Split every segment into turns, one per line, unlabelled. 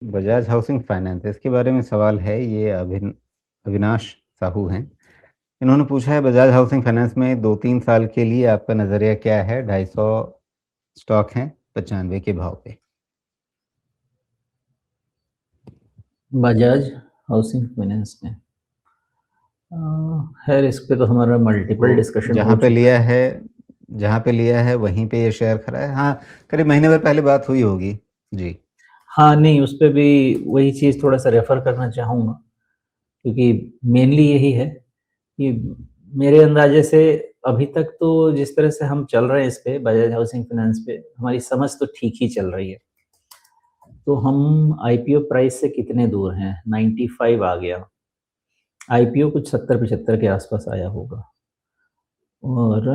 Bajaj housing finance इसके बारे में सवाल है। ये अविनाश साहू हैं। इन्होंने पूछा है बजाज हाउसिंग फाइनेंस में 2-3 साल के लिए आपका नज़रिया क्या है? 250 स्टॉक हैं 95 के भाव पे।
बजाज हाउसिंग फाइनेंस में खैर इस पे तो हमारा मल्टीपल डिस्कशन हो चुका है।
जहाँ पे लिया है वहीं पे ये शेयर खड़ा है। हाँ, करीब महीने भर पहले बात हुई होगी। जी।
हाँ नहीं, उस पे भी वही चीज़ थोड़ा सा रेफर करना चाहूँगा, क्योंकि मेनली यही है कि मेरे अंदाजे से अभी तक तो जिस तरह से हम चल रहे हैं इस पे बजाज हाउसिंग फाइनेंस पे, हमारी समझ तो ठीक ही चल रही है। तो हम आईपीओ प्राइस से कितने दूर हैं? 95 आ गया। आईपीओ कुछ 70-75 के आसपास आया होगा। और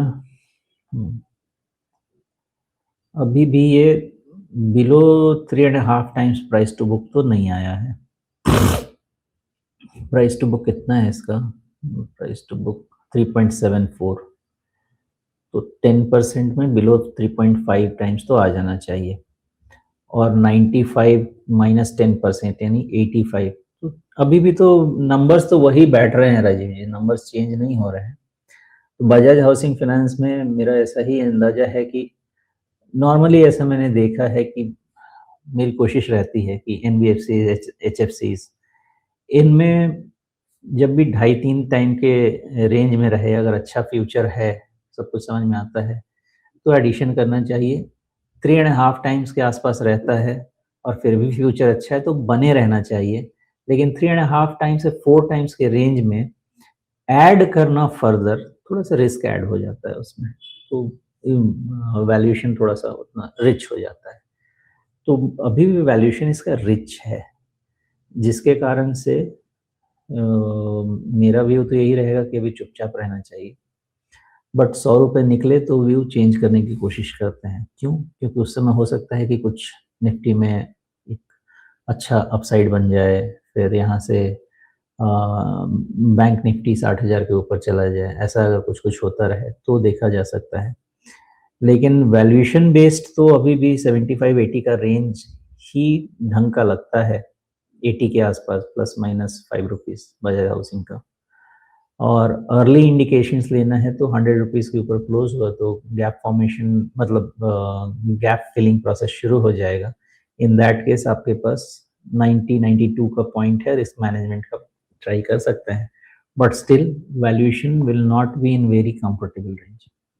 अभी भी ये below 3.5 times price to book तो नहीं आया है। प्राइस टू बुक कितना है इसका? प्राइस टू बुक 3.74, तो 10% में बिलो 3.5 टाइम्स तो आ जाना चाहिए। और 95 माइनस 10% यानी 85, तो अभी भी तो नंबर्स तो वही बैठ रहे हैं राजीव जी, नंबर्स चेंज नहीं हो रहे हैं। तो बजाज हाउसिंग फाइनेंस में मेरा ऐसा ही अंदाजा है कि नॉर्मली ऐसा मैंने देखा है कि मेरी कोशिश रहती है कि एनबीएफसी, एचएफसीज, इनमें जब भी 2.5-3 टाइम के रेंज में रहे, अगर अच्छा फ्यूचर है, सब कुछ समझ में आता है, तो एडिशन करना चाहिए। 3.5 टाइम्स के आसपास रहता है और फिर भी फ्यूचर अच्छा है तो बने रहना चाहिए। लेकिन 3.5 टाइम से 4 टाइम्स के रेंज में ऐड करना फर्दर थोड़ा सा रिस्क ऐड हो जाता है उसमें, तो वैल्यूएशन थोड़ा सा उतना रिच हो जाता है। तो अभी भी वैल्यूएशन इसका रिच है, जिसके कारण से मेरा व्यू तो यही रहेगा कि अभी चुपचाप रहना चाहिए। बट 100 रुपये निकले तो व्यू चेंज करने की कोशिश करते हैं। क्यों? क्योंकि उस समय हो सकता है कि कुछ निफ्टी में एक अच्छा अपसाइड बन जाए, फिर यहाँ से बैंक निफ्टी 60,000 के ऊपर चला जाए, ऐसा अगर कुछ कुछ होता रहे तो देखा जा सकता है। लेकिन वैल्यूएशन बेस्ड तो अभी भी 75-80 का रेंज ही ढंग का लगता है। 80 के आसपास plus minus 5 rupees Bajaj housing का। और अर्ली इंडिकेशंस लेना है तो 100 रुपीज़ के ऊपर क्लोज हुआ तो गैप फॉर्मेशन, मतलब गैप फिलिंग प्रोसेस शुरू हो जाएगा। इन दैट केस आपके पास 90-92 का पॉइंट है, रिस्क मैनेजमेंट का ट्राई कर सकते हैं, but still valuation will not be in very comfortable range.